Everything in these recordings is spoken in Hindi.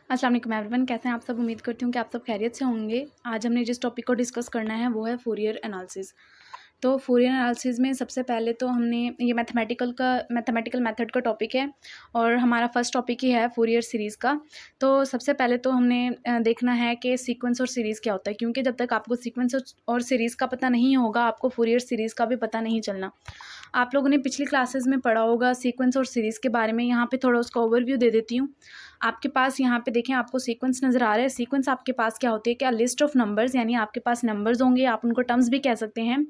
अस्सलाम वालेकुम एवरीवन, कैसे हैं आप सब। उम्मीद करती हूँ कि आप सब खैरियत से होंगे। आज हमने जिस टॉपिक को डिस्कस करना है वो है फूरियर एनालिसिस। तो फूरियर एनालिसिस में सबसे पहले तो हमने ये मैथमेटिकल मेथड का टॉपिक है और हमारा फर्स्ट टॉपिक ही है फूरियर सीरीज़ का। तो सबसे पहले तो हमने देखना है कि सीक्वेंस और सीरीज़ क्या होता है, क्योंकि जब तक आपको सीक्वेंस और सीरीज़ का पता नहीं होगा आपको फूरियर सीरीज़ का भी पता नहीं चलना। आप लोगों ने पिछली क्लासेस में पढ़ा होगा सीक्वेंस और सीरीज़ के बारे में। यहाँ पे थोड़ा उसका ओवरव्यू दे देती हूँ। आपके पास यहाँ पे देखें, आपको सीक्वेंस नज़र आ रहा है। सीक्वेंस आपके पास क्या होती है, क्या लिस्ट ऑफ नंबर्स, यानी आपके पास नंबर्स होंगे, आप उनको टर्म्स भी कह सकते हैं,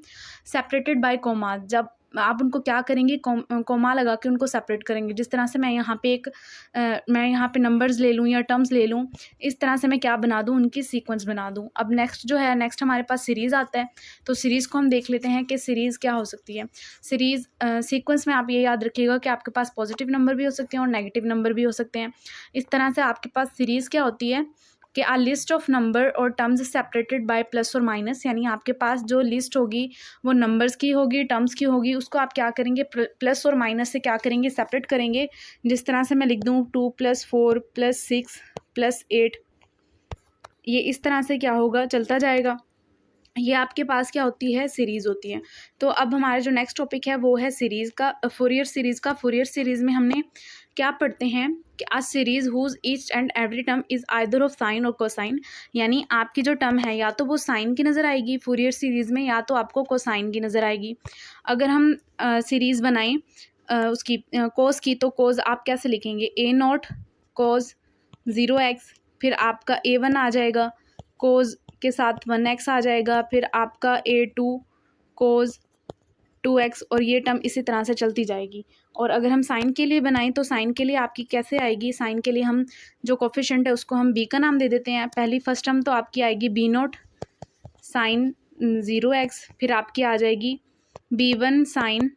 सेपरेटेड बाय कोमा। जब आप उनको क्या करेंगे, कोमा लगा के उनको सेपरेट करेंगे। जिस तरह से मैं यहाँ पे नंबर्स ले लूँ या टर्म्स ले लूँ, इस तरह से मैं क्या बना दूँ, उनकी सीक्वेंस बना दूँ। अब नेक्स्ट हमारे पास सीरीज़ आता है। तो सीरीज़ को हम देख लेते हैं कि सीरीज़ क्या हो सकती है। सीरीज़ सीक्वेंस में आप ये याद रखिएगा कि आपके पास पॉजिटिव नंबर भी हो सकते हैं और नेगेटिव नंबर भी हो सकते हैं। इस तरह से आपके पास सीरीज़ क्या होती है कि आ लिस्ट ऑफ नंबर और टर्म्स सेपरेटेड बाय प्लस और माइनस, यानी आपके पास जो लिस्ट होगी वो नंबर्स की होगी, टर्म्स की होगी, उसको आप क्या करेंगे, प्लस और माइनस से क्या करेंगे, सेपरेट करेंगे। जिस तरह से मैं लिख दूँ 2 + 4 + 6 + 8, ये इस तरह से क्या होगा, चलता जाएगा। ये आपके पास क्या होती है, सीरीज़ होती है। तो अब हमारा जो नेक्स्ट टॉपिक है वो है सीरीज़ का, फूरियर सीरीज़ का। फूरियर सीरीज़ में हमने क्या पढ़ते हैं कि a series whose each and every term is either of sine और कोसाइन, यानी आपकी जो टर्म है या तो वो साइन की नज़र आएगी फूरियर सीरीज़ में, या तो आपको कोसाइन की नज़र आएगी। अगर हम सीरीज़ बनाएं उसकी कोस की, तो कोस आप कैसे लिखेंगे, A0 कोस 0x, फिर आपका A1 आ जाएगा, कोस के साथ 1x आ जाएगा, फिर आपका A2 कोस 2x, और ये टर्म इसी तरह से चलती जाएगी। और अगर हम साइन के लिए बनाएं तो साइन के लिए आपकी कैसे आएगी, साइन के लिए हम जो कोफिशिएंट है उसको हम b का नाम दे देते हैं। पहली फर्स्ट टर्म तो आपकी आएगी B0 साइन 0x, फिर आपकी आ जाएगी B1 साइन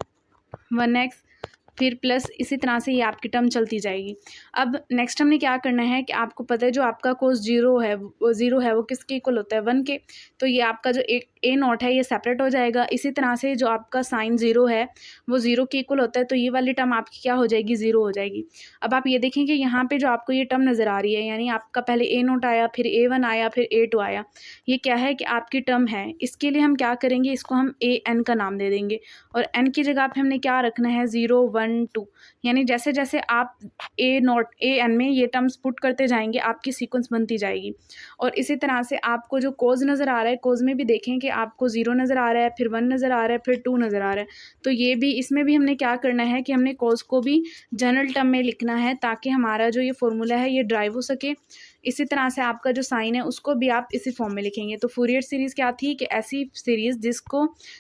1x, फिर प्लस, इसी तरह से ये आपकी टर्म चलती जाएगी। अब नेक्स्ट हमने क्या करना है कि आपको पता है जो आपका कोस 0 है वो किसके इक्वल होता है, 1 के। तो ये आपका जो A0 है ये सेपरेट हो जाएगा। इसी तरह से जो आपका साइन 0 है वो 0 के इक्वल होता है, तो ये वाली टर्म आपकी क्या हो जाएगी, 0 हो जाएगी। अब आप ये देखें कि यहाँ पे जो आपको ये टर्म नज़र आ रही है, यानी आपका पहले A0 आया, फिर A1 आया, फिर A2 आया, ये क्या है कि आपकी टर्म है। इसके लिए हम क्या करेंगे, इसको हम AN का नाम दे देंगे, और N की जगह पे हमने क्या रखना है, 0 1 2, यानी जैसे जैसे आप AN में ये टर्म्स पुट करते जाएंगे आपकी सीक्वेंस बनती जाएगी। और इसी तरह से आपको जो कोज नज़र आ रहा है, कोज में भी देखें कि आपको 0 नज़र आ रहा है, फिर 1 नज़र आ रहा है, फिर 2 नज़र आ रहा है। तो ये भी, इसमें भी हमने क्या करना है कि हमने कोज को भी जनरल टर्म में लिखना है, ताकि हमारा जो ये फॉर्मूला है ये ड्राइव हो सके। इसी तरह से आपका जो साइन है उसको भी आप इसी फॉर्म में लिखेंगे। तो फूरियर सीरीज़ क्या थी कि ऐसी सीरीज़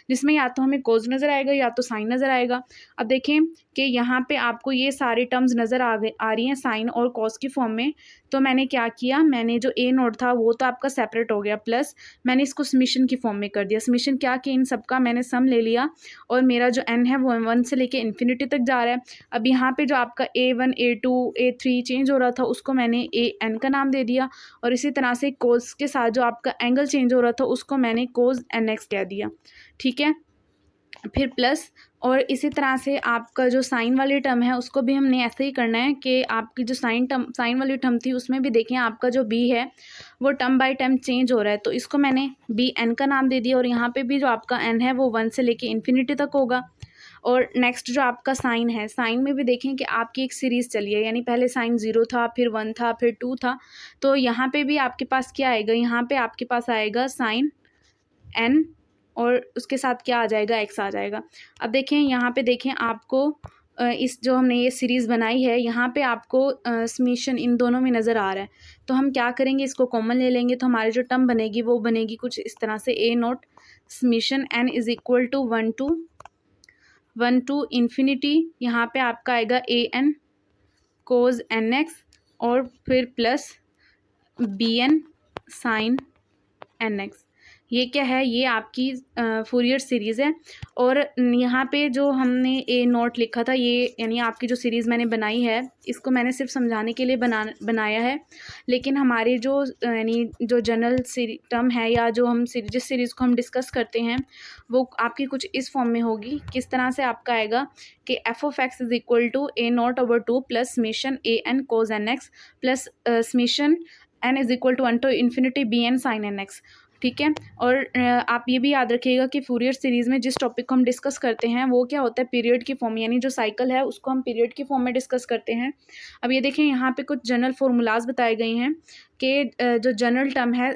जिसमें या तो हमें कोज नज़र आएगा या तो साइन नज़र आएगा। अब देखें कि यहाँ पे आपको ये सारी टर्म्स नज़र आ रही हैं साइन और कॉस की फॉर्म में। तो मैंने क्या किया, मैंने जो A0 था वो तो आपका सेपरेट हो गया, प्लस मैंने इसको समीशन की फॉर्म में कर दिया। समीशन क्या कि इन सब का मैंने सम ले लिया, और मेरा जो n है वो 1 से लेके इन्फिनिटी तक जा रहा है। अब यहाँ पे जो आपका A1 A2 A3 चेंज हो रहा था उसको मैंने AN का नाम दे दिया, और इसी तरह से कोस के साथ जो आपका एंगल चेंज हो रहा था उसको मैंने कोस NX कह दिया, ठीक है। फिर प्लस, और इसी तरह से आपका जो साइन वाली टर्म है उसको भी हमने ऐसे ही करना है कि आपकी जो साइन वाली टर्म थी उसमें भी देखें आपका जो b है वो टर्म बाय टर्म चेंज हो रहा है, तो इसको मैंने BN का नाम दे दिया। और यहाँ पे भी जो आपका n है वो 1 से लेके इन्फिनिटी तक होगा। और नेक्स्ट जो आपका साइन है, साइन में भी देखें कि आपकी एक सीरीज़ चली है, यानी पहले साइन 0 था, फिर 1 था, फिर 2 था। तो यहाँ पे भी आपके पास क्या आएगा, यहाँ पे आपके पास आएगा साइन n, और उसके साथ क्या आ जाएगा, x आ जाएगा। अब देखें यहाँ पे, देखें आपको इस जो हमने ये सीरीज़ बनाई है यहाँ पे आपको समीशन इन दोनों में नज़र आ रहा है। तो हम क्या करेंगे, इसको कॉमन ले लेंगे, तो हमारी जो टर्म बनेगी वो बनेगी कुछ इस तरह से, A0 summation n is equal to 1 to infinity, यहाँ पे आपका आएगा AN कोज NX, और फिर प्लस BN साइन NX। ये क्या है, ये आपकी फूरियर सीरीज़ है। और यहाँ पे जो हमने ए नोट लिखा था, ये यानी आपकी जो सीरीज़ मैंने बनाई है, इसको मैंने सिर्फ समझाने के लिए बनाया है। लेकिन हमारी जो यानी जो जनरल टर्म है, या जो हम जिस सीरीज़ को हम डिस्कस करते हैं, वो आपकी कुछ इस फॉर्म में होगी। किस तरह से आपका आएगा कि F of X is equal to A naught over two plus summation A N cos N X plus summation N is equal to 1 to infinity B N sine N X. ठीक है। और आप ये भी याद रखिएगा कि फूरियर सीरीज़ में जिस टॉपिक को हम डिस्कस करते हैं वो क्या होता है, पीरियड की फॉर्म, यानी जो साइकिल है उसको हम पीरियड की फॉर्म में डिस्कस करते हैं। अब ये देखें, यहाँ पे कुछ जनरल फार्मूलाज बताए गए हैं कि जो जनरल टर्म है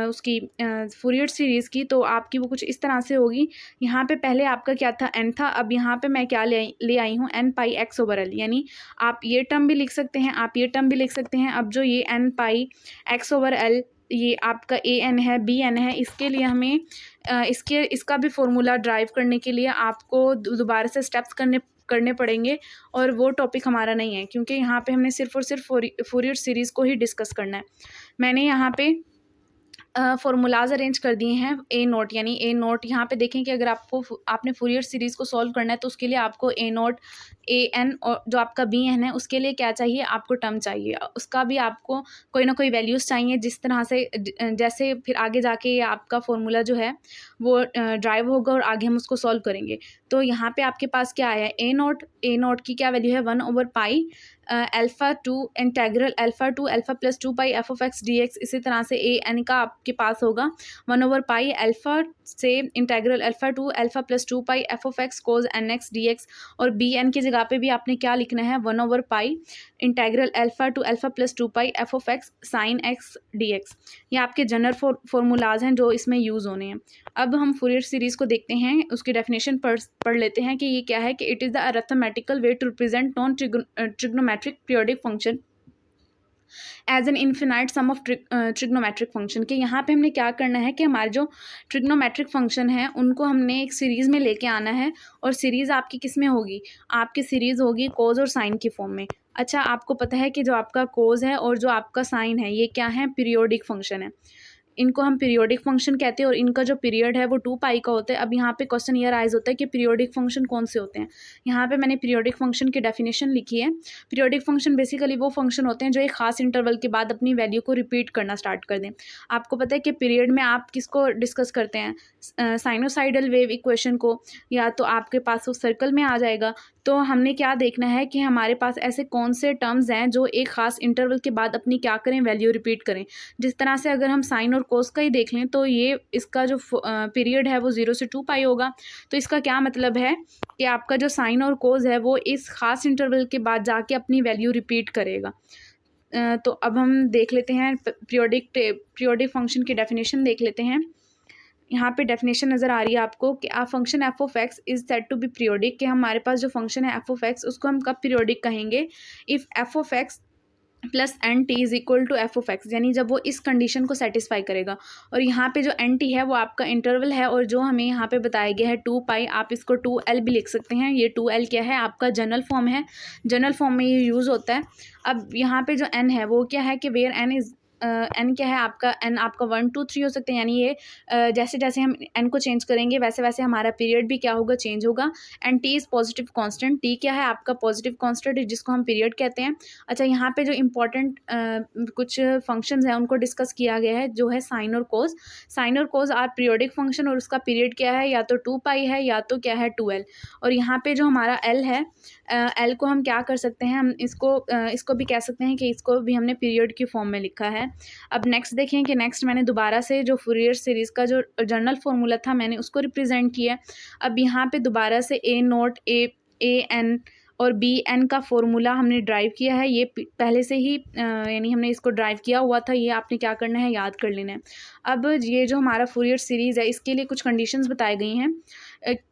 उसकी फूरियर सीरीज़ की, तो आपकी वो कुछ इस तरह से होगी। यहाँ पे पहले आपका क्या था, एन था। अब यहाँ पे मैं क्या ले आई हूँ, N pi x over L. यानी आप ये टर्म भी लिख सकते हैं, आप ये टर्म भी लिख सकते हैं। अब जो ये N pi x over L, ये आपका ए एन है, बी एन है, इसके लिए हमें इसका भी फॉर्मूला ड्राइव करने के लिए आपको दोबारा से स्टेप्स करने पड़ेंगे। और वो टॉपिक हमारा नहीं है, क्योंकि यहाँ पे हमने सिर्फ और सिर्फ फूरियर सीरीज़ को ही डिस्कस करना है। मैंने यहाँ पे फार्मूलाज अरेंज कर दिए हैं ए नोट, यानी ए नोट। यहाँ पे देखें कि अगर आपने फूरियर सीरीज़ को सॉल्व करना है, तो उसके लिए आपको ए नोट, ए एन, और जो आपका बी एन है उसके लिए क्या चाहिए, आपको टर्म चाहिए। उसका भी आपको कोई ना कोई वैल्यूज़ चाहिए, जिस तरह से जैसे फिर आगे जाके ये आपका फॉर्मूला जो है वो ड्राइव होगा और आगे हम उसको सॉल्व करेंगे। तो यहाँ पे आपके पास क्या आया है, ए नोट की क्या वैल्यू है, 1 over pi alpha two integral alpha to alpha plus 2 pi F of x D x. इसी तरह से ए एन का आपके पास होगा 1 ओवर पाई अल्फ़ा से integral alpha to alpha plus 2 pi F of X cos N X D x. और बी एन की जगह पे भी आपने क्या लिखना है, 1 over pi integral alpha to alpha plus 2 pi F of x sine X D X. ये आपके जनरल फार्मूलाज हैं जो इसमें यूज़ होने हैं। अब हम फूरियर सीरीज़ को देखते हैं, उसकी डेफिनेशन पढ़ लेते हैं कि ये क्या है, कि it is the arithmetical way to represent non trigonometric periodic function as an infinite sum of trigonometric function. के यहाँ पे हमने क्या करना है कि हमारे जो ट्रिग्नोमेट्रिक फंक्शन है उनको हमने एक सीरीज़ में लेके आना है। और सीरीज़ आपकी किस में होगी, आपकी सीरीज़ होगी कोज और साइन की फॉर्म में। अच्छा, आपको पता है कि जो आपका कोज है और जो आपका साइन है, ये क्या है, पीरियोडिक फंक्शन है। इनको हम पीरियोडिक फंक्शन कहते हैं, और इनका जो पीरियड है वो 2 पाई का होता है। अब यहाँ पे क्वेश्चन ये राइज होता है कि पीरियोडिक फंक्शन कौन से होते हैं। यहाँ पे मैंने पीरियोडिक फंक्शन की डेफिनेशन लिखी है। पीरियोडिक फंक्शन बेसिकली वो फंक्शन होते हैं जो एक खास इंटरवल के बाद अपनी वैल्यू को रिपीट करना स्टार्ट कर दें। आपको पता है कि पीरियड में आप किसको डिस्कस करते हैं, साइनोसाइडल वेव इक्वेशन को, या तो आपके पास वो सर्कल में आ जाएगा। तो हमने क्या देखना है कि हमारे पास ऐसे कौन से टर्म्स हैं जो एक ख़ास इंटरवल के बाद अपनी क्या करें, वैल्यू रिपीट करें। जिस तरह से अगर हम साइन और कोस का ही देख लें, तो ये इसका जो पीरियड है वो 0 से 2 पाई होगा। तो इसका क्या मतलब है कि आपका जो साइन और कोस है वो इस ख़ास इंटरवल के बाद जाके अपनी वैल्यू रिपीट करेगा। तो अब हम देख लेते हैं पीरियोडिक फंक्शन की डेफिनेशन देख लेते हैं। यहाँ पे डेफिनेशन नज़र आ रही है आपको कि a function F of X is said to be periodic, कि हमारे पास जो फंक्शन है एफ ऑफ एक्स उसको हम कब पीरियोडिक कहेंगे, if f of x plus n t is equal to f of x, यानी जब वो इस कंडीशन को सेटिस्फाई करेगा। और यहाँ पे जो एन टी है वो आपका इंटरवल है, और जो हमें यहाँ पे बताया गया है 2 पाई, आप इसको 2L भी लिख सकते हैं। ये 2L क्या है, आपका जनरल फॉर्म है, जनरल फॉर्म में ये यूज़ होता है। अब यहाँ पे जो एन है वो क्या है कि वेयर एन इज़ एन क्या है आपका, एन आपका 1 2 3 हो सकते हैं। यानी ये जैसे जैसे हम एन को चेंज करेंगे वैसे वैसे हमारा पीरियड भी क्या होगा, चेंज होगा। And T is positive constant, T क्या है आपका पॉजिटिव कांस्टेंट जिसको हम पीरियड कहते हैं। अच्छा, यहाँ पे जो इंपॉर्टेंट कुछ फंक्शंस हैं उनको डिस्कस किया गया है, जो है साइन और कोस। साइन और कोस आर पीरियोडिक फंक्शन, और उसका पीरियड क्या है, या तो 2 पाई है या तो क्या है 2L। और यहाँ पे जो हमारा L है, L को हम क्या कर सकते हैं, हम इसको भी कह सकते हैं कि इसको भी हमने पीरियड की फॉर्म में लिखा है। अब नेक्स्ट देखें कि नेक्स्ट मैंने दोबारा से जो फूरियर सीरीज़ का जो जनरल फार्मूला था मैंने उसको रिप्रेजेंट किया। अब यहाँ पे दोबारा से ए नोट ए एन और बी एन का फॉर्मूला हमने ड्राइव किया है। ये पहले से ही यानी हमने इसको ड्राइव किया हुआ था, ये आपने क्या करना है, याद कर लेना है। अब ये जो हमारा फूरियर सीरीज़ है इसके लिए कुछ कंडीशंस बताई गई हैं।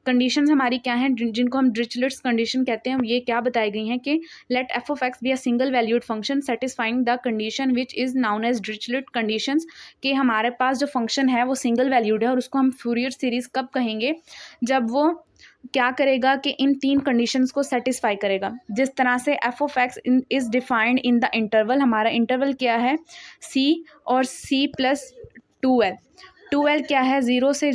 कंडीशंस हमारी क्या हैं, जिनको हम डिरिचलेट्स कंडीशन कहते हैं। ये क्या बताई गई हैं कि let f of x be a single valued function satisfying the condition which is known as Dirichlet conditions, कि हमारे पास जो फंक्शन है वो सिंगल वैल्यूड है, और उसको हम फूरियर सीरीज़ कब कहेंगे, जब वो क्या करेगा कि इन 3 कंडीशंस को सेटिस्फाई करेगा। जिस तरह से F of x is defined in the interval, हमारा इंटरवल क्या है, C और C+2L। 2L क्या है, ज़ीरो से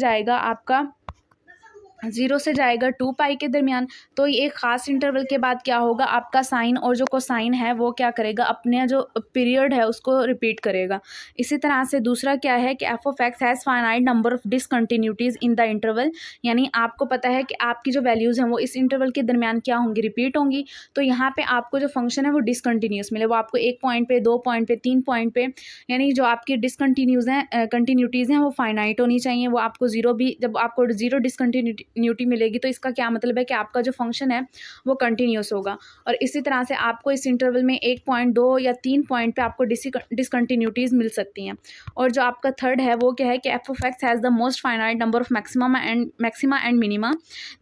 जाएगा 2 पाई के दरमियान। तो ये एक ख़ास इंटरवल के बाद क्या होगा, आपका साइन और जो कोसाइन है वो क्या करेगा, अपने जो पीरियड है उसको रिपीट करेगा। इसी तरह से दूसरा क्या है कि F of x has finite number of discontinuities in the interval, यानी आपको पता है कि आपकी जो वैल्यूज़ हैं वो इस इंटरवल के दरमियान क्या होंगी, रिपीट होंगी। तो यहाँ पे आपको जो फंक्शन है वो डिसकंटिन्यूस मिले, वो आपको 1 पॉइंट पे, 2 पॉइंट पे, 3 पॉइंट पे, यानी जो आपकी डिसकंटिन्यूज़ हैं कंटिन्यूटीज़ हैं वो फाइनाइट होनी चाहिए। वो आपको ज़ीरो भी, जब आपको ज़ीरो डिसकंटिन्यूटी मिलेगी तो इसका क्या मतलब है कि आपका जो फंक्शन है वो कंटिन्यूस होगा। और इसी तरह से आपको इस इंटरवल में 1 पॉइंट, 2 या 3 पॉइंट पे आपको डिसकंटिन्यूटीज़ मिल सकती हैं। और जो आपका थर्ड है वो क्या है कि F of x has the most finite number of maxima and minima,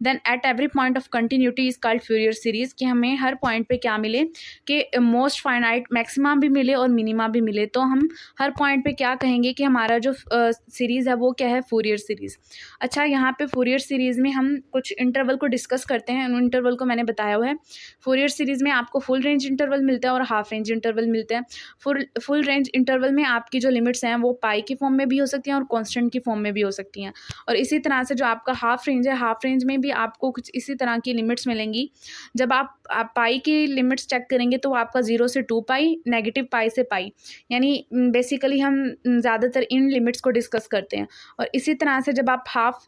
then at every point of continuity is called Fourier series, कि हमें हर पॉइंट पे क्या मिले कि मोस्ट फाइनाइट मैक्सिमा भी मिले और मिनिमा भी मिले, तो हम हर पॉइंट पे क्या कहेंगे कि हमारा जो सीरीज़ है वो क्या है, फूरियर सीरीज़। अच्छा, यहाँ पे फूरियर सीरीज़ में हम कुछ इंटरवल को डिस्कस करते हैं। उन इंटरवल को मैंने बताया हुआ है। फूरियर सीरीज़ में आपको फुल रेंज इंटरवल मिलता है और हाफ रेंज इंटरवल मिलते हैं। फुल रेंज इंटरवल में आपकी जो लिमिट्स हैं वो पाई की फॉर्म में भी हो सकती हैं और कांस्टेंट की फॉर्म में भी हो सकती हैं। और इसी तरह से जो आपका हाफ रेंज है, हाफ रेंज में भी आपको कुछ इसी तरह की लिमिट्स मिलेंगी। जब आप पाई की लिमिट्स चेक करेंगे तो आपका 0 से 2 पाई, नेगेटिव पाई से पाई, यानी बेसिकली हम ज़्यादातर इन लिमिट्स को डिस्कस करते हैं। और इसी तरह से जब आप हाफ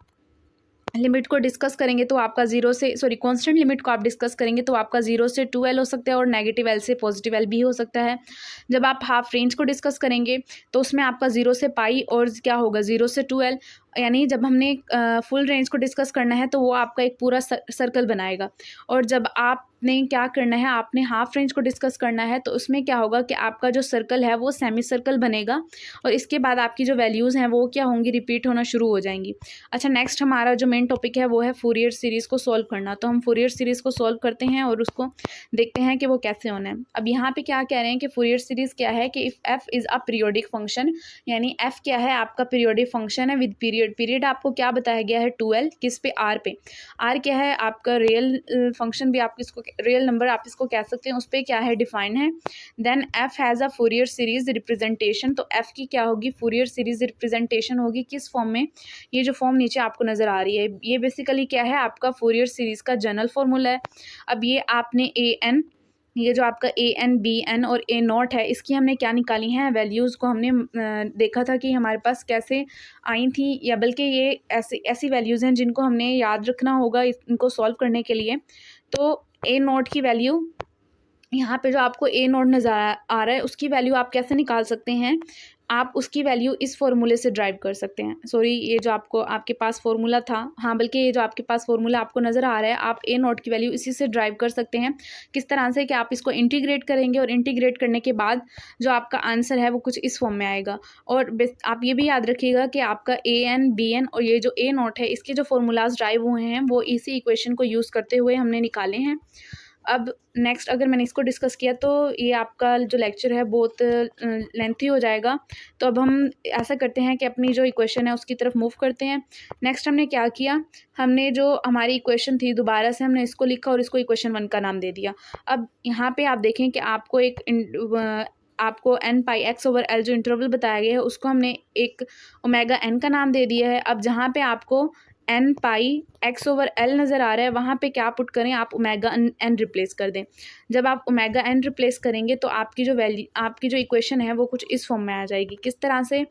लिमिट को डिस्कस करेंगे तो आपका कांस्टेंट लिमिट को आप डिस्कस करेंगे तो आपका 0 से 2L हो सकता है और नेगेटिव L से पॉजिटिव L भी हो सकता है। जब आप हाफ रेंज को डिस्कस करेंगे तो उसमें आपका 0 से पाई और क्या होगा, 0 से 2L, यानी जब हमने फुल रेंज को डिस्कस करना है तो वो आपका एक पूरा सर्कल बनाएगा। और जब आपने क्या करना है, आपने हाफ रेंज को डिस्कस करना है तो उसमें क्या होगा कि आपका जो सर्कल है वो सेमी सर्कल बनेगा और इसके बाद आपकी जो वैल्यूज़ हैं वो क्या होंगी, रिपीट होना शुरू हो जाएंगी। अच्छा, नेक्स्ट हमारा जो मेन टॉपिक है वो है फूरियर सीरीज़ को सॉल्व करना। तो हम फूरियर सीरीज़ को सॉल्व करते हैं और उसको देखते हैं कि वो कैसे होना है। अब यहाँ पे क्या कह रहे हैं कि फूरियर सीरीज़ क्या है कि if F is a periodic function, यानी एफ क्या है, आपका पीरियोडिक फंक्शन है विद पीरियड आपको क्या बताया गया है, 2L, किस पे, आर पे। आर क्या है, आपका रियल फंक्शन भी आप इसको, रियल नंबर आप इसको कह सकते हैं, उस पर क्या है, डिफाइन है। Then f has a Fourier series representation, तो एफ की क्या होगी, फूरियर सीरीज रिप्रेजेंटेशन होगी किस फॉर्म में, ये जो फॉर्म नीचे आपको नज़र आ रही है ये बेसिकली क्या है, आपका फूरियर सीरीज़ का जनरल फॉर्मूला है। अब ये आपने ये जो आपका AN, BN और A0 है, इसकी हमने क्या निकाली हैं वैल्यूज़ को, हमने देखा था कि हमारे पास कैसे आई थी, या बल्कि ये ऐसी वैल्यूज़ हैं जिनको हमने याद रखना होगा इनको सॉल्व करने के लिए। तो A0 की वैल्यू, यहाँ पे जो आपको A0 नज़र आ रहा है उसकी वैल्यू आप कैसे निकाल सकते हैं, आप उसकी वैल्यू इस फॉर्मूले से ड्राइव कर सकते हैं। सॉरी, ये जो आपके पास फॉर्मूला था, हाँ बल्कि ये जो आपके पास फॉर्मूला आपको नज़र आ रहा है, आप A0 की वैल्यू इसी से ड्राइव कर सकते हैं। किस तरह से कि आप इसको इंटीग्रेट करेंगे और इंटीग्रेट करने के बाद जो आपका आंसर है वो कुछ इस फॉर्म में आएगा। और आप ये भी याद रखिएगा कि आपका AN, BN और ये जो A0 है, इसके जो फॉर्मूलाज ड्राइव हुए हैं वो इसी इक्वेशन को यूज़ करते हुए हमने निकाले हैं। अब नेक्स्ट अगर मैंने इसको डिस्कस किया तो ये आपका जो लेक्चर है बहुत लेंथी हो जाएगा, तो अब हम ऐसा करते हैं कि अपनी जो इक्वेशन है उसकी तरफ मूव करते हैं। नेक्स्ट हमने क्या किया, हमने जो हमारी इक्वेशन थी दोबारा से हमने इसको लिखा और इसको इक्वेशन 1 का नाम दे दिया। अब यहाँ पे आप देखें कि आपको n पाई x/L जो इंटरवल बताया गया है उसको हमने एक ओमेगा n का नाम दे दिया है। अब जहाँ पे आपको n पाई x/L नज़र आ रहा है वहाँ पे क्या पुट करें, आप ओमेगा n रिप्लेस कर दें। जब आप ओमेगा n रिप्लेस करेंगे तो आपकी जो इक्वेशन है वो कुछ इस फॉर्म में आ जाएगी। किस तरह से,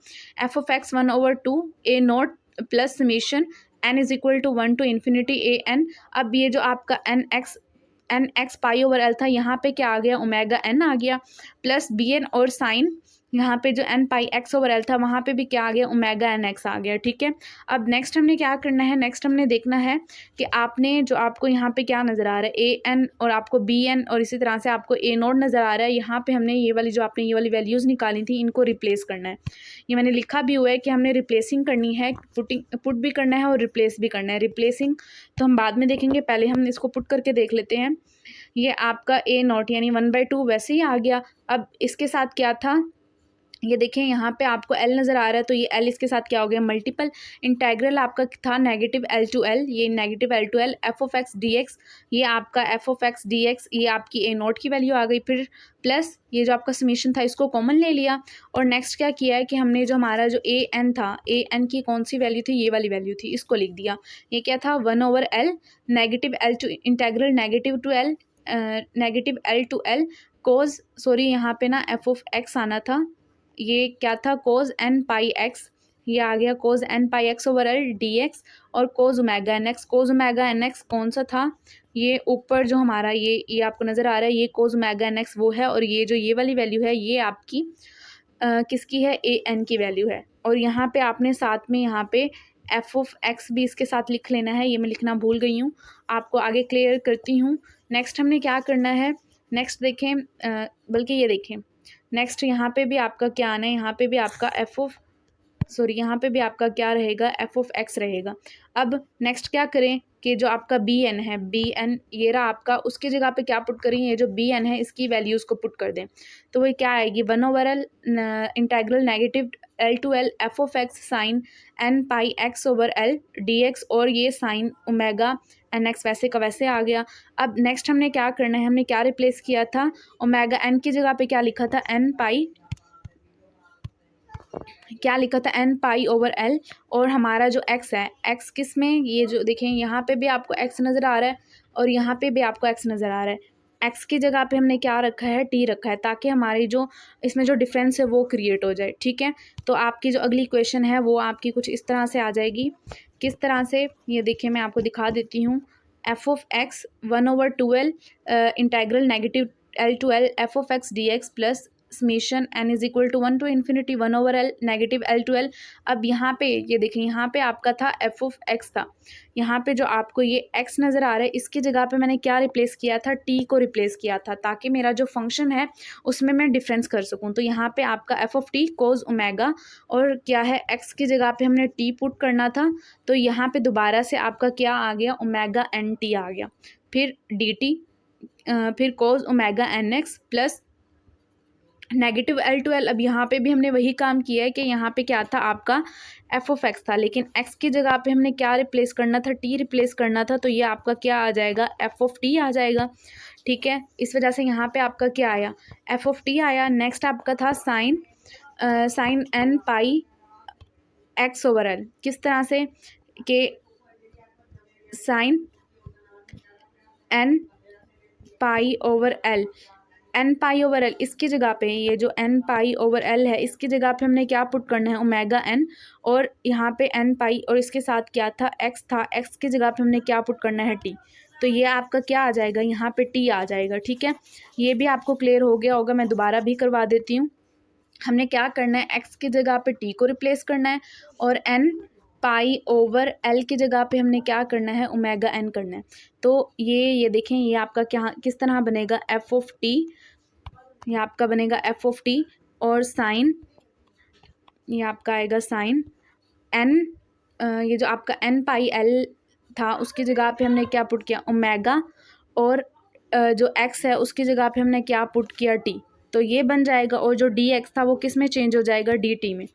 f of x 1/2 A0 plus summation n is equal to 1 to infinity AN। अब ये जो आपका एन एक्स पाई/L था, यहाँ पे क्या आ गया, ओमेगा n आ गया, प्लस BN और साइन, यहाँ पे जो n पाई x/L था वहाँ पे भी क्या आ गया, ओमेगा nx आ गया। ठीक है, अब नेक्स्ट हमने क्या करना है, नेक्स्ट हमने देखना है कि आपने जो आपको यहाँ पे क्या नज़र आ रहा है AN और आपको BN और इसी तरह से आपको A0 नज़र आ रहा है, यहाँ पे हमने ये वाली वैल्यूज़ निकाली थी इनको रिप्लेस करना है। ये मैंने लिखा भी हुआ है कि हमने रिप्लेसिंग करनी है, पुट भी करना है और रिप्लेस भी करना है। रिप्लेसिंग तो हम बाद में देखेंगे, पहले हम इसको पुट करके देख लेते हैं। ये आपका A0 यानी 1/2 वैसे ही आ गया। अब इसके साथ क्या था, ये देखें यहाँ पे आपको एल नज़र आ रहा है, तो ये एल इसके साथ क्या हो गया, मल्टीपल। इंटेग्रल आपका था नेगेटिव एल टू एल, ये negative L to l f of x D X, ये आपका f of x D X, ये आपकी ए नोट की वैल्यू आ गई। फिर प्लस ये जो आपका समीशन था इसको कॉमन ले लिया, और नेक्स्ट क्या किया है कि हमने जो हमारा जो ए एन था, ए एन की कौन सी वैल्यू थी, ये वाली वैल्यू थी, इसको लिख दिया। ये क्या था, 1/L negative L to integral negative to l negative L to l cos, sorry यहाँ पे ना एफ ऑफ एक्स आना था, ये क्या था, कोज एन पाई एक्स, ये आ गया cos N pi x over L D x, और cos omega N X. Cos omega N X कौन सा था, ये ऊपर जो हमारा ये आपको नज़र आ रहा है, ये कोज ओमेगा एन एक्स वो है, और ये जो ये वाली वैल्यू है ये आपकी किसकी है, ए एन की वैल्यू है। और यहाँ पे आपने साथ में यहाँ पे एफ ऑफ एक्स भी इसके साथ लिख लेना है, ये मैं लिखना भूल गई हूँ, आपको आगे क्लियर करती हूँ। नेक्स्ट हमने क्या करना है, नेक्स्ट देखें, बल्कि ये देखें, नेक्स्ट यहाँ पे भी आपका क्या आना है, यहाँ पे भी आपका यहाँ पे भी आपका क्या रहेगा, एफ ऑफ एक्स रहेगा। अब नेक्स्ट क्या करें कि जो आपका बी एन है, बी एन ये रहा आपका, उसकी जगह पे क्या पुट करें, ये जो बी एन है इसकी वैल्यूज़ को पुट कर दें, तो वो क्या आएगी, 1/L integral negative L to l f of x sine n pi x over L D x, और ये साइन ओमेगा एन एक्स वैसे का वैसे आ गया। अब नेक्स्ट हमने क्या करना है, हमने क्या रिप्लेस किया था, ओमेगा एन की जगह पे क्या लिखा था, एन पाई, क्या लिखा था, एन पाई ओवर एल, और हमारा जो एक्स है, एक्स किस में, ये जो देखें यहाँ पे भी आपको एक्स नज़र आ रहा है, और यहाँ पे भी आपको एक्स नज़र आ रहा है। एक्स की जगह पे हमने क्या रखा है, टी रखा है, ताकि हमारी जो इसमें जो डिफरेंस है वो क्रिएट हो जाए, ठीक है। तो आपकी जो अगली क्वेश्चन है वो आपकी कुछ इस तरह से आ जाएगी। किस तरह से, ये देखिए मैं आपको दिखा देती हूँ। F of x 1/2L integral negative L to l f of x D x plus summation N is equal to 1 to infinity 1/L negative L to L. अब यहाँ पे ये देखें, यहाँ पे आपका था एफ ऑफ एक्स था, यहाँ पे जो आपको ये एक्स नज़र आ रहा है इसकी जगह पे मैंने क्या रिप्लेस किया था, टी को रिप्लेस किया था, ताकि मेरा जो फंक्शन है उसमें मैं डिफरेंस कर सकूँ। तो यहाँ पे आपका f of T cos omega, और क्या है, एक्स की जगह पे हमने टी पुट करना था, तो यहाँ पे दोबारा से आपका क्या आ गया, ओमेगा एन टी आ गया, फिर डी टी, फिर cos omega N X plus negative L to L. अब यहाँ पे भी हमने वही काम किया है कि यहाँ पे क्या था आपका एफ ऑफ एक्स था, लेकिन एक्स की जगह पे हमने क्या रिप्लेस करना था, टी रिप्लेस करना था, तो ये आपका क्या आ जाएगा, एफ ऑफ टी आ जाएगा, ठीक है। इस वजह से यहाँ पे आपका क्या आया, एफ ऑफ टी आया। नेक्स्ट आपका था sine n pi x over l, किस तरह से कि sine n pi over l, n pi over l इसकी जगह पे, ये जो एन पाई ओवर एल है इसकी जगह पे हमने क्या पुट करना है, ओमेगा एन, और यहाँ पे एन पाई, और इसके साथ क्या था, एक्स था, एक्स की जगह पे हमने क्या पुट करना है, टी। तो ये आपका क्या आ जाएगा, यहाँ पे टी आ जाएगा, ठीक है। ये भी आपको क्लियर हो गया होगा, मैं दोबारा भी करवा देती हूँ। हमने क्या करना है, एक्स की जगह पे टी को रिप्लेस करना है, और एन पाई ओवर एल की जगह पे हमने क्या करना है, ओमेगा एन करना है। तो ये देखें, ये आपका क्या किस तरह बनेगा, एफ ऑफ टी, ये आपका बनेगा एफ ऑफ टी, और साइन, ये आपका आएगा साइन एन, ये जो आपका एन पाई एल था उसकी जगह पे हमने क्या पुट किया, ओमेगा, और जो एक्स है उसकी जगह पे हमने क्या पुट किया, टी। तो ये बन जाएगा, और जो डी एक्स था वो किस में चेंज हो जाएगा, डी टी में।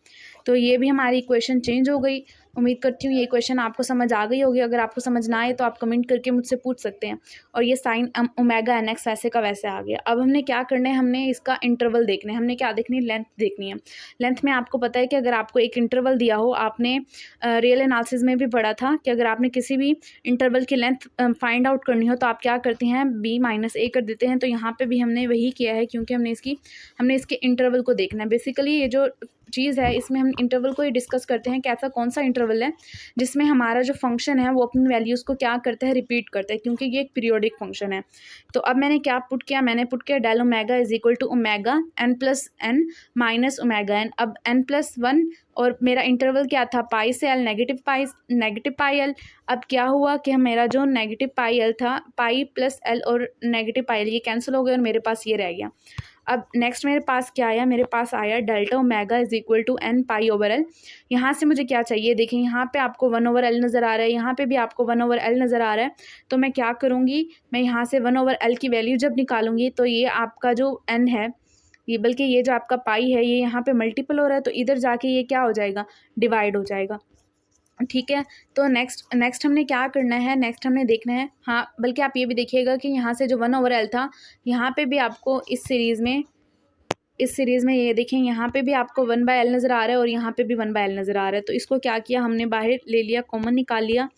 तो ये भी हमारी इक्वेशन चेंज हो गई। उम्मीद करती हूँ ये क्वेश्चन आपको समझ आ गई होगी। अगर आपको समझ ना आए तो आप कमेंट करके मुझसे पूछ सकते हैं। और ये साइन ओमेगा एन एक्स वैसे का वैसे आ गया। अब हमने क्या करना है, हमने इसका इंटरवल देखना है। हमने क्या देखनी है, लेंथ देखनी है। लेंथ में आपको पता है कि अगर आपको एक इंटरवल दिया हो, आपने रियल एनालिसिस में भी पढ़ा था कि अगर आपने किसी भी इंटरवल की लेंथ फाइंड आउट करनी हो तो आप क्या करते हैं, b-a कर देते हैं। तो यहाँ पे भी हमने वही किया है, क्योंकि हमने इसके इंटरवल को देखना है। बेसिकली ये जो चीज़ है इसमें हम इंटरवल को ही डिस्कस करते हैं कि ऐसा कौन सा इंटरवल है जिसमें हमारा जो फंक्शन है वो अपनी वैल्यूज़ को क्या करता है, रिपीट करता है, क्योंकि ये एक पीरियोडिक फंक्शन है। तो अब मैंने क्या पुट किया, मैंने पुट किया del omega is equal to omega n plus n minus omega n. अब एन प्लस वन, और मेरा इंटरवल क्या था, पाई से एल, नेगेटिव पाई एल। अब क्या हुआ कि मेरा जो नेगेटिव पाई एल था, पाई प्लस एल और नेगेटिव पाई एल ये कैंसिल हो गए और मेरे पास ये रह गया। अब नेक्स्ट मेरे पास क्या आया, मेरे पास आया delta omega is equal to n pi over l. यहाँ से मुझे क्या चाहिए, देखिए यहाँ पे आपको 1/L नज़र आ रहा है, यहाँ पे भी आपको 1/L नज़र आ रहा है। तो मैं क्या करूँगी, मैं यहाँ से 1/L की वैल्यू जब निकालूंगी तो ये आपका जो n है, ये बल्कि ये जो आपका पाई है ये यहाँ पे मल्टीपल हो रहा है, तो इधर जाके ये क्या हो जाएगा, डिवाइड हो जाएगा। ठीक है, तो नेक्स्ट हमने क्या करना है, नेक्स्ट हमने देखना है, हाँ बल्कि आप ये भी देखिएगा कि यहाँ से जो 1/L था, यहाँ पे भी आपको इस सीरीज़ में ये देखें, यहाँ पे भी आपको 1/L नज़र आ रहा है और यहाँ पे भी 1/L नज़र आ रहा है। तो इसको क्या किया हमने, बाहर ले लिया, कॉमन निकाल लिया।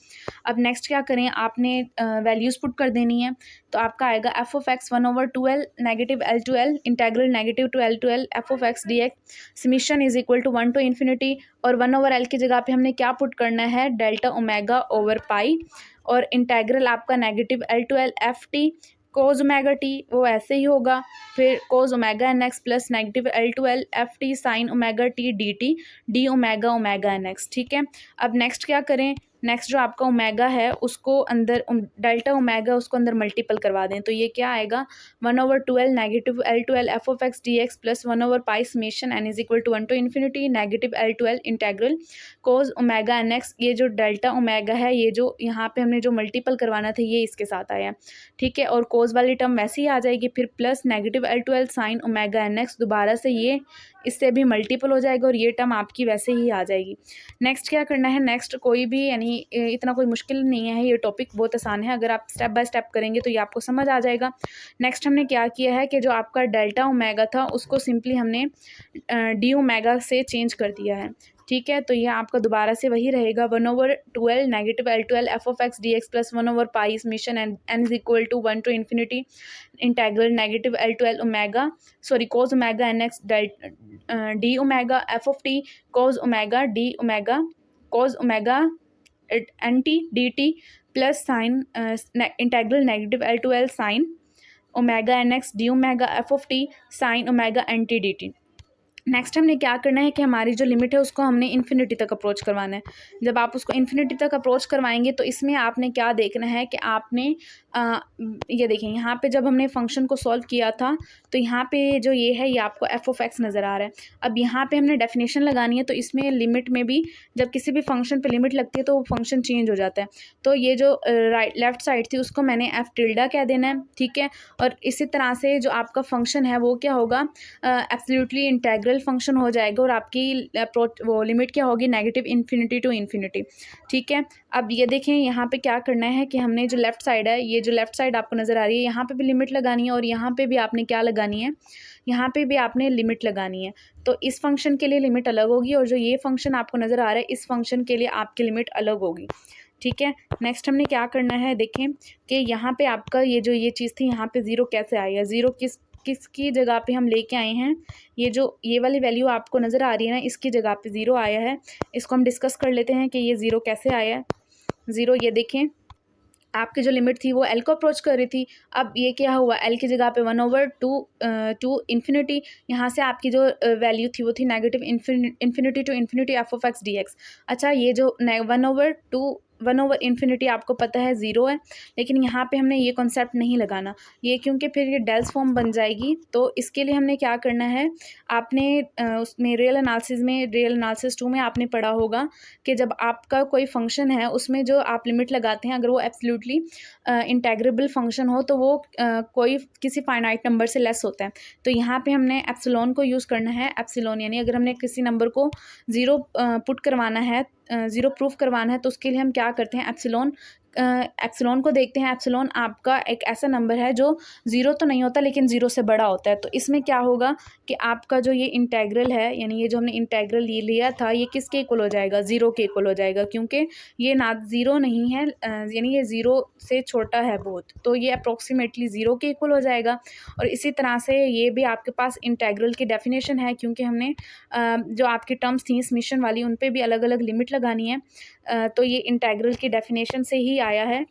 अब नेक्स्ट क्या करें, आपने वैल्यूज़ पुट कर देनी है। तो आपका आएगा f(x) 1/2L negative L/L integral negative to L/L f(x) dx summation is equal to 1 to infinity, और 1/L की जगह पे हमने क्या पुट करना है, डेल्टा ओमेगा ओवर पाई, और इंटेग्रल आपका negative L/L ft cos omega T वो ऐसे ही होगा, फिर cos omega N X plus negative L/L F T sine omega T D T D omega omega N X. ठीक है, अब नेक्स्ट क्या करें, नेक्स्ट जो आपका ओमेगा है उसको अंदर डेल्टा ओमेगा उसको अंदर मल्टीपल करवा दें। तो ये क्या आएगा, 1/2L negative L/L f(x) dx plus 1/पाई summation n is equal to 1 to infinity negative L/L integral cos omega N X. ये जो डेल्टा ओमेगा है, ये जो यहाँ पे हमने जो मल्टीपल करवाना था ये इसके साथ आया। ठीक है, और कोज वाली टर्म वैसे ही आ जाएगी, फिर plus negative L/L sine omega N x, दोबारा से ये इससे भी मल्टीपल हो जाएगा और ये टर्म आपकी वैसे ही आ जाएगी। नेक्स्ट क्या करना है, नेक्स्ट कोई भी यानी इतना कोई मुश्किल नहीं है, ये टॉपिक बहुत आसान है, अगर आप स्टेप बाय स्टेप करेंगे तो ये आपको समझ आ जाएगा। नेक्स्ट हमने क्या किया है कि जो आपका डेल्टा ओमेगा था उसको सिंपली हमने डी ओमेगा से चेंज कर दिया है। ठीक है, तो ये आपका दोबारा से वही रहेगा, 1/2L negative L/L f(x) dx plus 1/पाई summation n is equal to 1 to infinity integral negative L/L omega cos omega N X D omega F of T cos omega D omega cos omega N T D T plus sine integral negative L/L sine omega N X D omega F of T sine omega N T D T. Next हमने क्या करना है कि हमारी जो लिमिट है उसको हमने इन्फिनिटी तक अप्रोच करवाना है। जब आप उसको इन्फिनिटी तक अप्रोच करवाएंगे तो इसमें आपने क्या देखना है कि आपने ये देखें, यहाँ पे जब हमने फंक्शन को सॉल्व किया था तो यहाँ पे जो ये है ये आपको f(x) नज़र आ रहा है। अब यहाँ पे हमने डेफिनेशन लगानी है, तो इसमें लिमिट में भी जब किसी भी फंक्शन पे लिमिट लगती है तो वो फंक्शन चेंज हो जाता है। तो ये जो लेफ्ट साइड थी उसको मैंने f tilde कह देना है। ठीक है, और इसी तरह से जो आपका फंक्शन है वो क्या होगा, एब्सोल्युटली इंटेग्रल फंक्शन हो जाएगा और आपकी अप्रोच वो लिमिट क्या होगी, नेगेटिव इन्फिनिटी टू इन्फिनिटी। ठीक है, अब ये देखें यहाँ पे क्या करना है कि हमने जो लेफ़्ट साइड है, ये जो लेफ़्ट साइड आपको नज़र आ रही है, यहाँ पे भी लिमिट लगानी है और यहाँ पे भी आपने क्या लगानी है, यहाँ पे भी आपने लिमिट लगानी है। तो इस फंक्शन के लिए लिमिट अलग होगी और जो ये फंक्शन आपको नज़र आ रहा है इस फंक्शन के लिए आपकी लिमिट अलग होगी। ठीक है, नेक्स्ट हमने क्या करना है, देखें कि यहाँ पे आपका ये जो ये चीज़ थी यहाँ पे ज़ीरो कैसे आएगा, ज़ीरो किसकी जगह पे हम लेके आए हैं, ये वाली वैल्यू आपको नज़र आ रही है ना, इसकी जगह पे ज़ीरो आया है। इसको हम डिस्कस कर लेते हैं कि ये ज़ीरो कैसे आया है। ज़ीरो ये देखें, आपकी जो लिमिट थी वो L को अप्रोच कर रही थी, अब ये क्या हुआ, L की जगह पे 1/2 इन्फिनिटी, यहाँ से आपकी जो वैल्यू थी वो थी negative infinity to infinity f(x) dx। अच्छा, ये जो 1/इन्फिनिटी आपको पता है ज़ीरो है, लेकिन यहाँ पे हमने ये कॉन्सेप्ट नहीं लगाना, ये क्योंकि फिर ये डेल्स फॉर्म बन जाएगी। तो इसके लिए हमने क्या करना है, आपने उसमें रियल एनालिसिस 2 में आपने पढ़ा होगा कि जब आपका कोई फंक्शन है उसमें जो आप लिमिट लगाते हैं, अगर वो एब्सोल्युटली इंटेग्रेबल फंक्शन हो तो वो कोई किसी फाइनाइट नंबर से लेस होता है। तो यहाँ पे हमने एप्सिलॉन को यूज़ करना है। एप्सिलॉन यानी अगर हमने किसी नंबर को ज़ीरो पुट करवाना है, ज़ीरो प्रूफ करवाना है, तो उसके लिए हम क्या करते हैं, एप्सिलॉन को देखते हैं। एप्सिलॉन आपका एक ऐसा नंबर है जो ज़ीरो तो नहीं होता लेकिन ज़ीरो से बड़ा होता है। तो इसमें क्या होगा कि आपका जो ये इंटेग्रल है, यानी ये जो हमने इंटेग्रल ये लिया था, ये किसके इक्वल हो जाएगा, ज़ीरो के इक्वल हो जाएगा, क्योंकि ये ना ज़ीरो नहीं है, यानी ये ज़ीरो से छोटा है बहुत, तो ये अप्रोक्सीमेटली ज़ीरो के इक्वल हो जाएगा। और इसी तरह से ये भी आपके पास इंटेग्रल की डेफिनेशन है, क्योंकि हमने जो आपकी टर्म्स थी समेशन वाली उन पे भी अलग अलग लिमिट लगानी है, तो ये इंटेग्रल की डेफिनेशन से ही आया है।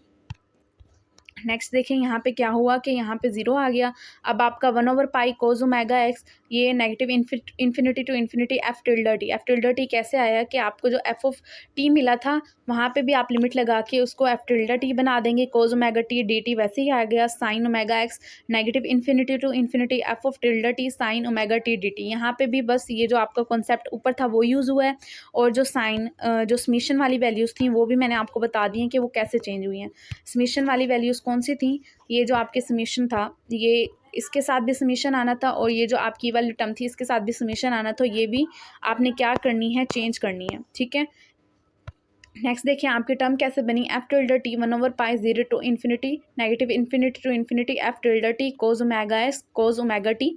नेक्स्ट देखें यहाँ पे क्या हुआ कि यहाँ पे ज़ीरो आ गया। अब आपका 1/पाई कोस ओमेगा एक्स, ये negative infinity to infinity f tilde कैसे आया कि आपको जो f ऑफ t मिला था वहाँ पे भी आप लिमिट लगा के उसको f tilde बना देंगे, cos omega T D t वैसे ही आ गया। Sine omega x negative infinity to infinity f of tilde sine omega T D t, यहाँ पे भी बस ये जो आपका कॉन्सेप्ट ऊपर था वो यूज़ हुआ है, और जो साइन जो समेशन वाली वैल्यूज़ थी वो भी मैंने आपको बता दी हैं कि वो कैसे चेंज हुई हैं। समेशन वाली वैल्यूज़ कौन सी थी, ये जो आपके समीशन था ये इसके साथ भी समीशन आना था, और ये जो आपकी वाली टर्म थी इसके साथ भी समीशन आना था, ये भी आपने क्या करनी है, चेंज करनी है। ठीक है, नेक्स्ट देखिए आपकी टर्म कैसे बनी, एफ टिल्डर टी 1/पाई 0 to infinity negative infinity to infinity F tilde T cos omega S cos omega T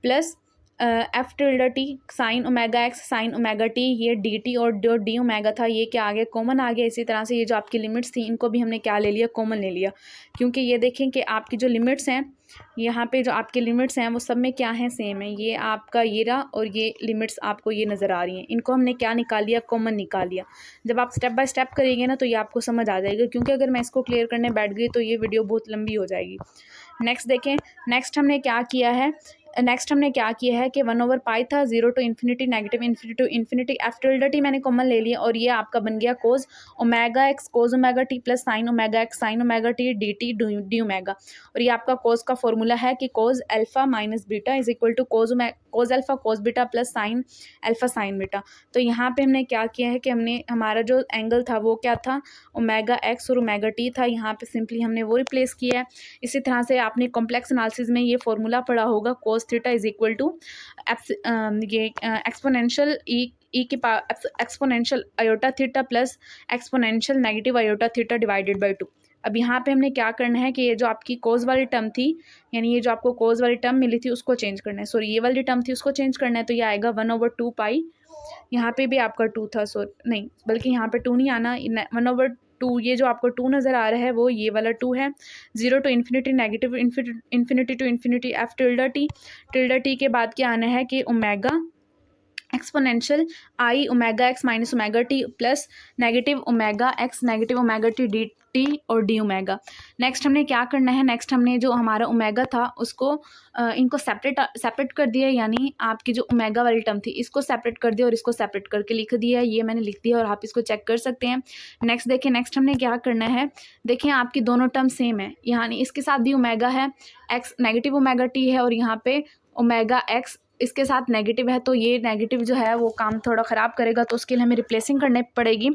plus F tilde T sine omega X sine omega T, ये डी टी और जो डी ओमेगा था ये क्या आ गया, कॉमन आ गया। इसी तरह से ये जो आपकी लिमिट्स थी इनको भी हमने क्या ले लिया, कॉमन ले लिया, क्योंकि ये देखें कि आपकी जो लिमिट्स हैं यहाँ पे जो आपके लिमिट्स हैं वो सब में क्या है, सेम है। ये आपका ये रहा और ये लिमिट्स आपको ये नज़र आ रही हैं, इनको हमने क्या निकाल लिया, कॉमन निकाल लिया। जब आप स्टेप बाय स्टेप करेंगे ना तो ये आपको समझ आ जाएगा, क्योंकि अगर मैं इसको क्लियर करने बैठ गई तो ये वीडियो बहुत लंबी हो जाएगी। नेक्स्ट देखें, नेक्स्ट हमने क्या किया है कि 1/पाई था 0 to infinity negative infinity to infinity F tilde T मैंने कॉमन ले लिया, और ये आपका बन गया cos omega X cos omega T plus sine omega X sine omega T D T D omega. और ये आपका कोज का फॉर्मूला है कि cos alpha minus beta is equal to cos alpha cos beta plus sine alpha sine beta. तो यहाँ पे हमने क्या किया है कि हमने हमारा जो एंगल था वो क्या था, ओमेगा एक्स और ओमेगा टी था, यहाँ पे सिंपली हमने वो रिप्लेस किया है। इसी तरह से आपने कॉम्प्लेक्स एनालिसिस में ये फॉर्मूला पढ़ा होगा, cos theta is equal to ये एक्सपोनेंशियल ई के power exponential iota theta plus exponential negative iota theta divided by 2। अब यहाँ पे हमने क्या करना है कि ये जो आपकी कोज वाली टर्म थी, यानी ये जो आपको कोज वाली टर्म मिली थी उसको चेंज करना है, सॉरी ये वाली टर्म थी उसको चेंज करना है। तो ये आएगा 1/2 यहाँ पे भी आपका 2 था, सॉरी नहीं बल्कि यहाँ पे 2 नहीं आना, 1/2 ये जो आपको 2 नज़र आ रहा है वो ये वाला 2 है। 0 to infinity negative infinity to infinity F tilde T के बाद क्या आना है कि omega exponential I omega X minus omega T plus negative omega x negative omega T D T और डी ओमेगा। नेक्स्ट हमने क्या करना है, नेक्स्ट हमने जो हमारा ओमेगा था उसको इनको सेपरेट कर दिया, यानी आपकी जो ओमेगा वाली टर्म थी इसको सेपरेट कर दिया और इसको सेपरेट करके लिख दिया, ये मैंने लिख दिया और आप इसको चेक कर सकते हैं। नेक्स्ट देखिए, नेक्स्ट हमने क्या करना है, देखिए आपकी दोनों टर्म सेम है, यानी इसके साथ भी ओमेगा है, एक्स नेगेटिव ओमेगा टी है और यहाँ पे ओमेगा एक्स इसके साथ नेगेटिव है, तो ये नेगेटिव जो है वो काम थोड़ा ख़राब करेगा, तो उसके लिए हमें रिप्लेसिंग करनी पड़ेगी।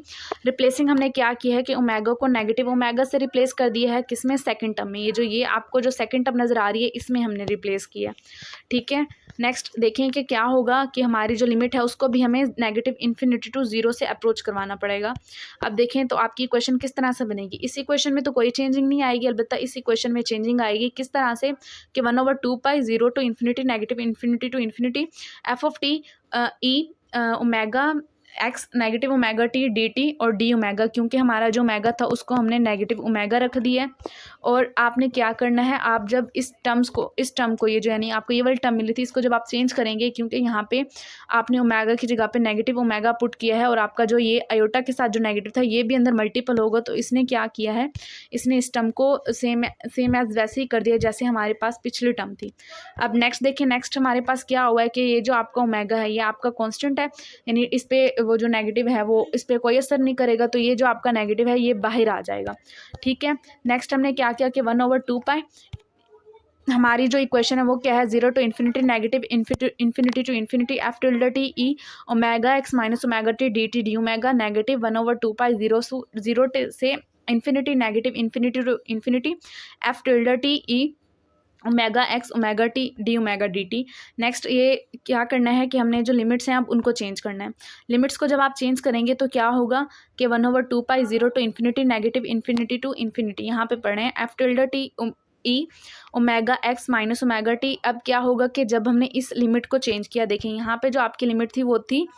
रिप्लेसिंग हमने क्या किया है कि ओमेगा को नेगेटिव ओमेगा से रिप्लेस कर दिया है, किसमें, सेकंड टर्म में, ये आपको जो सेकंड टर्म नज़र आ रही है इसमें हमने रिप्लेस किया। ठीक है, नेक्स्ट देखें कि क्या होगा कि हमारी जो लिमिट है उसको भी हमें नेगेटिव इन्फिनिटी टू 0 से अप्रोच करवाना पड़ेगा। अब देखें तो आपकी इक्वेशन किस तरह से बनेगी, इस इक्वेशन में तो कोई चेंजिंग नहीं आएगी, अलबत्ता इस इक्वेशन में चेंजिंग आएगी। किस तरह से कि 1/2 0 to infinity negative infinity to infinity f of t E omega x negative omega T D T और डी ओमेगा, क्योंकि हमारा जो ओमेगा था उसको हमने नेगेटिव ओमेगा रख दिया है। और आपने क्या करना है, आप जब इस टर्म को ये जो यानी आपको ये वाली टर्म मिली थी इसको जब आप चेंज करेंगे, क्योंकि यहाँ पे आपने ओमेगा की जगह पे नेगेटिव ओमेगा पुट किया है और आपका जो ये आयोटा के साथ जो नेगेटिव था ये भी अंदर मल्टीपल होगा, तो इसने क्या किया है, इसने इस टर्म को सेम एज वैसे ही कर दिया जैसे हमारे पास पिछली टर्म थी। अब नेक्स्ट देखिए, नेक्स्ट हमारे पास क्या हुआ है कि ये जो आपका ओमेगा है ये आपका कॉन्स्टेंट है, यानी इस पर वो जो नेगेटिव है वो इस पर कोई असर नहीं करेगा, तो ये जो आपका नेगेटिव है ये बाहर आ जाएगा। ठीक है, नेक्स्ट हमने क्या किया कि 1/2 हमारी जो इक्वेशन है वो क्या है, 0 to infinity negative infinity to infinity F tilde T E omega X minus omega T D T D omega negative 1/2 0 से infinity negative infinity to infinity F tilde T E omega X omega T D omega D T. Next ये क्या करना है कि हमने जो लिमिट्स हैं अब उनको चेंज करना है। लिमिट्स को जब आप चेंज करेंगे तो क्या होगा कि 1/2 0 to infinity negative infinity to infinity, यहाँ पे पढ़े हैं एफ टिल्डर टी ई omega X minus omega T. अब क्या होगा कि जब हमने इस लिमिट को चेंज किया, देखें यहाँ पे जो आपकी लिमिट थी वो थी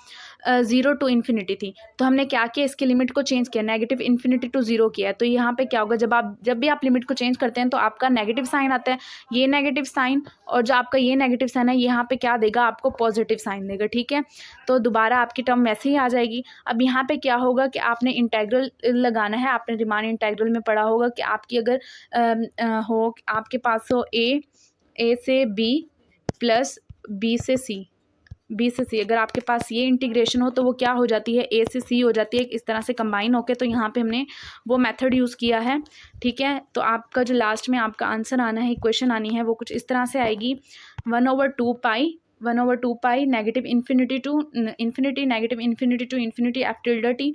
0 to इन्फिनिटी थी, तो हमने क्या किया, इसकी लिमिट को चेंज किया, नेगेटिव इन्फिनिटी टू 0 किया। तो यहाँ पे क्या होगा, जब भी आप लिमिट को चेंज करते हैं तो आपका नेगेटिव साइन आता है, ये नेगेटिव साइन, और जो आपका ये नेगेटिव साइन है यहाँ पे क्या देगा, आपको पॉजिटिव साइन देगा। ठीक है, तो दोबारा आपकी टर्म वैसे ही आ जाएगी। अब यहाँ पे क्या होगा कि आपने इंटेग्रल लगाना है, आपने रिमान इंटेग्रल में पढ़ा होगा कि आपकी अगर हो आपके पास हो ए से बी प्लस बी से सी, अगर आपके पास ये इंटीग्रेशन हो तो वो क्या हो जाती है, ए से सी हो जाती है, इस तरह से कंबाइन होके। तो यहाँ पे हमने वो मेथड यूज़ किया है। ठीक है, तो आपका जो लास्ट में आपका आंसर आना है, इक्वेशन आनी है, वो कुछ इस तरह से आएगी 1/2 negative infinity to infinity negative infinity to infinity F tilde T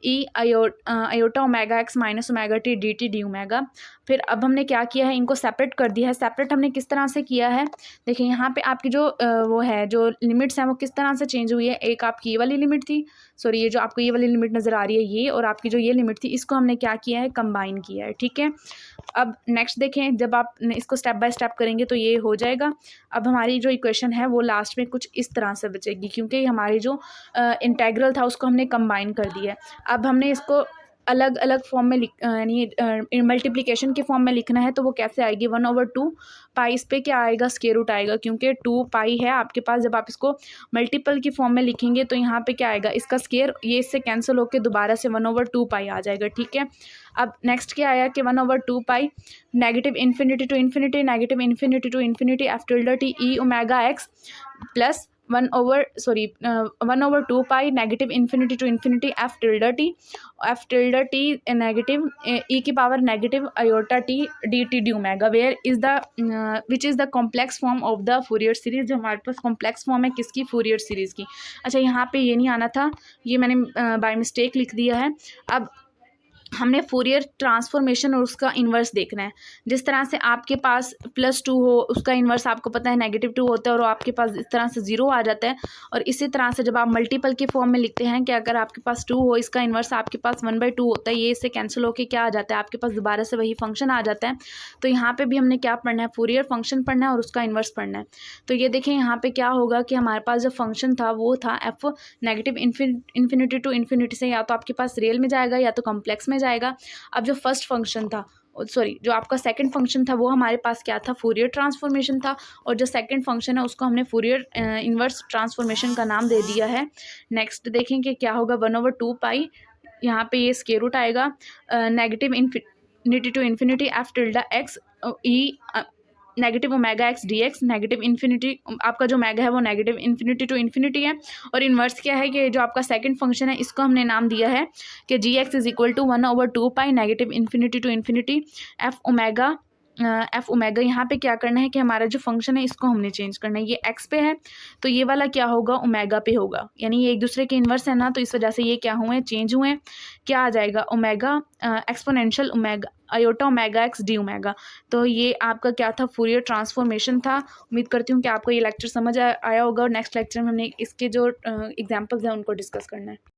E iota omega X minus omega T D T D omega फिर अब हमने क्या किया है, इनको सेपरेट कर दिया है। सेपरेट हमने किस तरह से किया है, देखिए यहाँ पे आपकी जो वो है, जो लिमिट्स हैं वो किस तरह से चेंज हुई है। एक आपकी ये वाली लिमिट थी, सॉरी ये जो आपको ये वाली लिमिट नज़र आ रही है ये, और आपकी जो ये लिमिट थी इसको हमने क्या किया है, कंबाइन किया है, ठीक है। अब नेक्स्ट देखें, जब आप इसको स्टेप बाय स्टेप करेंगे तो ये हो जाएगा। अब हमारी जो इक्वेशन है वो लास्ट में कुछ इस तरह से बचेगी, क्योंकि हमारी जो इंटेग्रल था उसको हमने कंबाइन कर दिया है। अब हमने इसको अलग अलग फॉर्म में यानी मल्टीप्लिकेशन के फॉर्म में लिखना है, तो वो कैसे आएगी, 1/2 पाई, इस पे क्या आएगा, स्क्वायर रूट आएगा, क्योंकि 2 पाई है आपके पास। जब आप इसको मल्टीपल की फॉर्म में लिखेंगे तो यहाँ पे क्या आएगा, इसका स्क्वायर, ये इससे कैंसिल होकर दोबारा से 1/2 पाई आ जाएगा, ठीक है। अब नेक्स्ट क्या आया कि 1/2 pi negative infinity to infinity, negative infinity to infinity F tilde T E omega X plus 1/2 pi negative infinity to infinity F tilde T negative E की power negative iota T D T D omega, where is the which is the complex form of the Fourier series. जो हमारे पास कॉम्प्लेक्स फॉर्म है किसकी, फूरियर सीरीज़ की। अच्छा यहाँ पे ये नहीं आना था, ये मैंने बाय मिस्टेक लिख दिया है। अब हमने फूरियर ट्रांसफॉर्मेशन और उसका इन्वर्स देखना है। जिस तरह से आपके पास +2 हो, उसका इन्वर्स आपको पता है -2 होता है, और आपके पास इस तरह से 0 आ जाता है। और इसी तरह से जब आप मल्टीपल के फॉर्म में लिखते हैं कि अगर आपके पास 2 हो, इसका इन्वर्स आपके पास 1/2 होता है, ये इससे कैंसिल होकर क्या आ जाता है, आपके पास दोबारा से वही फंक्शन आ जाता है। तो यहाँ पर भी हमने क्या पढ़ना है, फूरियर फंक्शन पढ़ना है और उसका इन्वर्स पढ़ना है। तो ये देखें यहाँ पर क्या होगा कि हमारे पास जो फंक्शन था वो था f negative infinity to infinity से, या तो आपके पास रियल में जाएगा या तो कॉम्प्लेक्स में जाएगा। अब जो फर्स्ट फंक्शन था, सॉरी जो आपका सेकंड फंक्शन था, वो हमारे पास क्या था, फूरियर ट्रांसफॉर्मेशन था। और जो सेकंड फंक्शन है उसको हमने फूरियर इन्वर्स ट्रांसफॉर्मेशन का नाम दे दिया है। नेक्स्ट देखें कि क्या होगा, 1/2 पाई, यहाँ पे ये स्क्वायर रूट आएगा, negative infinity to infinity F tilde x e negative omega x D x, negative infinity, आपका जो ओमेगा है वो नेगेटिव इन्फिनिटी टू इन्फिनिटी है। और इन्वर्स क्या है कि जो आपका सेकंड फंक्शन है इसको हमने नाम दिया है कि G X is equal to 1/2 pi negative infinity to infinity F omega. यहाँ पे क्या करना है कि हमारा जो फंक्शन है इसको हमने चेंज करना है। ये एक्स पे है तो ये वाला क्या होगा, ओमेगा पे होगा, यानी ये एक दूसरे के इन्वर्स है ना, तो इस वजह से ये क्या हुए, चेंज हुए। क्या आ जाएगा, omega exponential omega iota omega x D omega. तो ये आपका क्या था, फूरियर ट्रांसफॉर्मेशन था। उम्मीद करती हूँ कि आपको ये लेक्चर समझ आया होगा, और नेक्स्ट लेक्चर में हमने इसके जो एग्जाम्पल्स हैं उनको डिस्कस करना है।